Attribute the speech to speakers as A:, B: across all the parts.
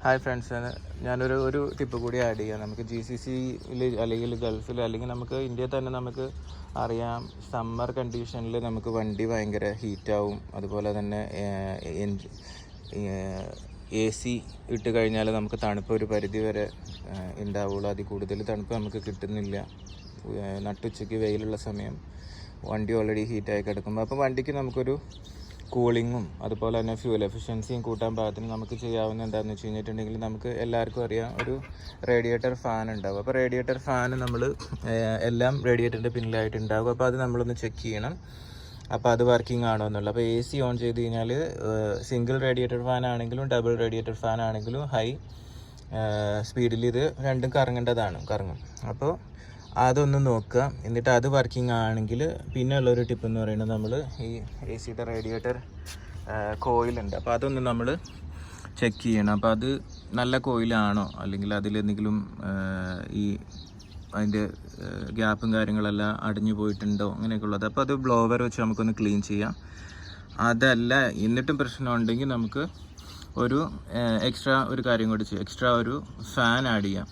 A: Hi friends, ഞാനൊരു tip കൂടി add ചെയ്യാം. നമുക്ക് GCC അല്ലെങ്കിൽ ഗൾഫിൽ അല്ലെങ്കിൽ നമുക്ക് ഇന്ത്യയിൽ തന്നെ നമുക്ക് അറിയാം, സമ്മർ കണ്ടീഷനിൽ നമുക്ക് വണ്ടി ഭയങ്കര ഹീറ്റാവും. അതുപോലെ തന്നെ AC ഇട്ട് കഴിഞ്ഞാൽ നമുക്ക് തണുപ്പ് ഒരു പരിധി വരെ ഉണ്ടാവുള്ളൂ. അതിൽ കൂടുതൽ തണുപ്പ് നമുക്ക് കിട്ടുന്നില്ല. നട്ടുച്ചയ്ക്ക് വെയിലുള്ള സമയം വണ്ടി ഓൾറെഡി ഹീറ്റായി കിടക്കുമ്പോൾ അപ്പോൾ വണ്ടിക്ക് നമുക്കൊരു കൂളിങ്ങും അതുപോലെ തന്നെ ഫ്യൂൽ എഫിഷ്യൻസിയും കൂട്ടാൻ പാകത്തിന് നമുക്ക് ചെയ്യാവുന്ന എന്താണെന്ന് വെച്ച് കഴിഞ്ഞിട്ടുണ്ടെങ്കിൽ, നമുക്ക് എല്ലാവർക്കും അറിയാം ഒരു റേഡിയേറ്റർ ഫാൻ ഉണ്ടാവും. അപ്പോൾ റേഡിയേറ്റർ ഫാൻ നമ്മൾ എല്ലാം റേഡിയേറ്ററിൻ്റെ പിന്നിലായിട്ട് ഉണ്ടാകും. അപ്പോൾ അത് നമ്മളൊന്ന് ചെക്ക് ചെയ്യണം, അപ്പോൾ അത് വർക്കിംഗ് ആണോ എന്നുള്ളത്. അപ്പോൾ AC ഓൺ ചെയ്ത് കഴിഞ്ഞാൽ സിംഗിൾ റേഡിയേറ്റർ ഫാൻ ആണെങ്കിലും ഡബിൾ റേഡിയേറ്റർ ഫാൻ ആണെങ്കിലും ഹൈ സ്പീഡിൽ ഇത് രണ്ടും കറങ്ങും. അപ്പോൾ അതൊന്ന് നോക്കുക. എന്നിട്ട് അത് വർക്കിംഗ് ആണെങ്കിൽ പിന്നെ ഉള്ളൊരു ടിപ്പ് എന്ന് പറയുന്നത്, നമ്മൾ ഈ ACയുടെ റേഡിയേറ്റർ കോയിലുണ്ട്, അപ്പോൾ അതൊന്ന് നമ്മൾ ചെക്ക് ചെയ്യണം. അപ്പോൾ അത് നല്ല കോയിലാണോ അല്ലെങ്കിൽ അതിലെന്തെങ്കിലും അതിൻ്റെ ഗ്യാപ്പും കാര്യങ്ങളെല്ലാം അടിഞ്ഞു പോയിട്ടുണ്ടോ അങ്ങനെയൊക്കെ ഉള്ളത്. അപ്പോൾ അത് ബ്ലോവർ വെച്ച് നമുക്കൊന്ന് ക്ലീൻ ചെയ്യാം. അതല്ല എന്നിട്ടും പ്രശ്നം ഉണ്ടെങ്കിൽ നമുക്ക് ഒരു എക്സ്ട്രാ ഒരു കാര്യം കൂടി ചെയ്യാം. എക്സ്ട്രാ ഒരു ഫാൻ ആഡ് ചെയ്യാം.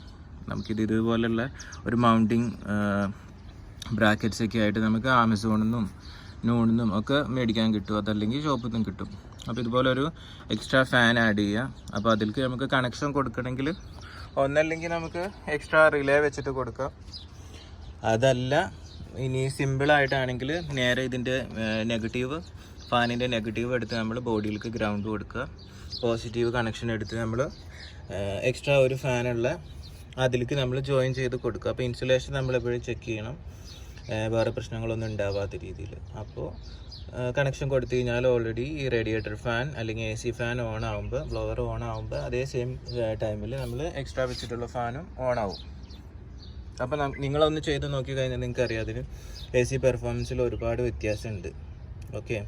A: നമുക്കിത് ഇതുപോലുള്ള ഒരു മൗണ്ടിങ് ബ്രാക്കറ്റ്സൊക്കെ ആയിട്ട് നമുക്ക് ആമസോണിൽ നിന്നും ഒക്കെ മേടിക്കാൻ കിട്ടും, അതല്ലെങ്കിൽ ഷോപ്പിൽ നിന്നും കിട്ടും. അപ്പോൾ ഇതുപോലൊരു എക്സ്ട്രാ ഫാൻ ആഡ് ചെയ്യുക. അപ്പോൾ അതിലേക്ക് നമുക്ക് കണക്ഷൻ കൊടുക്കണമെങ്കിൽ ഒന്നല്ലെങ്കിൽ നമുക്ക് എക്സ്ട്രാ റിലേ വെച്ചിട്ട് കൊടുക്കാം. അതല്ല ഇനി സിമ്പിളായിട്ടാണെങ്കിൽ നേരെ ഇതിൻ്റെ ഫാനിൻ്റെ നെഗറ്റീവ് എടുത്ത് നമ്മൾ ബോഡിയിലേക്ക് ഗ്രൗണ്ട് കൊടുക്കുക. പോസിറ്റീവ് കണക്ഷൻ എടുത്ത് നമ്മൾ എക്സ്ട്രാ ഒരു ഫാനുള്ള അതിലേക്ക് നമ്മൾ ജോയിൻ ചെയ്ത് കൊടുക്കുക. അപ്പോൾ ഇൻസുലേഷൻ നമ്മളെപ്പോഴും ചെക്ക് ചെയ്യണം, വേറെ പ്രശ്നങ്ങളൊന്നും ഉണ്ടാവാത്ത രീതിയിൽ. അപ്പോൾ കണക്ഷൻ കൊടുത്തു കഴിഞ്ഞാൽ ഓൾറെഡി ഈ റേഡിയേറ്റർ ഫാൻ അല്ലെങ്കിൽ AC ഫാൻ ഓൺ ആകുമ്പോൾ, ബ്ലോവർ ഓൺ ആകുമ്പോൾ അതേ സെയിം ടൈമിൽ നമ്മൾ എക്സ്ട്രാ വെച്ചിട്ടുള്ള ഫാനും ഓൺ ആവും. അപ്പോൾ നിങ്ങളൊന്ന് ചെയ്ത് നോക്കി കഴിഞ്ഞാൽ നിങ്ങൾക്ക് അറിയാം, അതിന് AC പെർഫോമൻസിൽ ഒരുപാട് വ്യത്യാസമുണ്ട്. ഓക്കെ.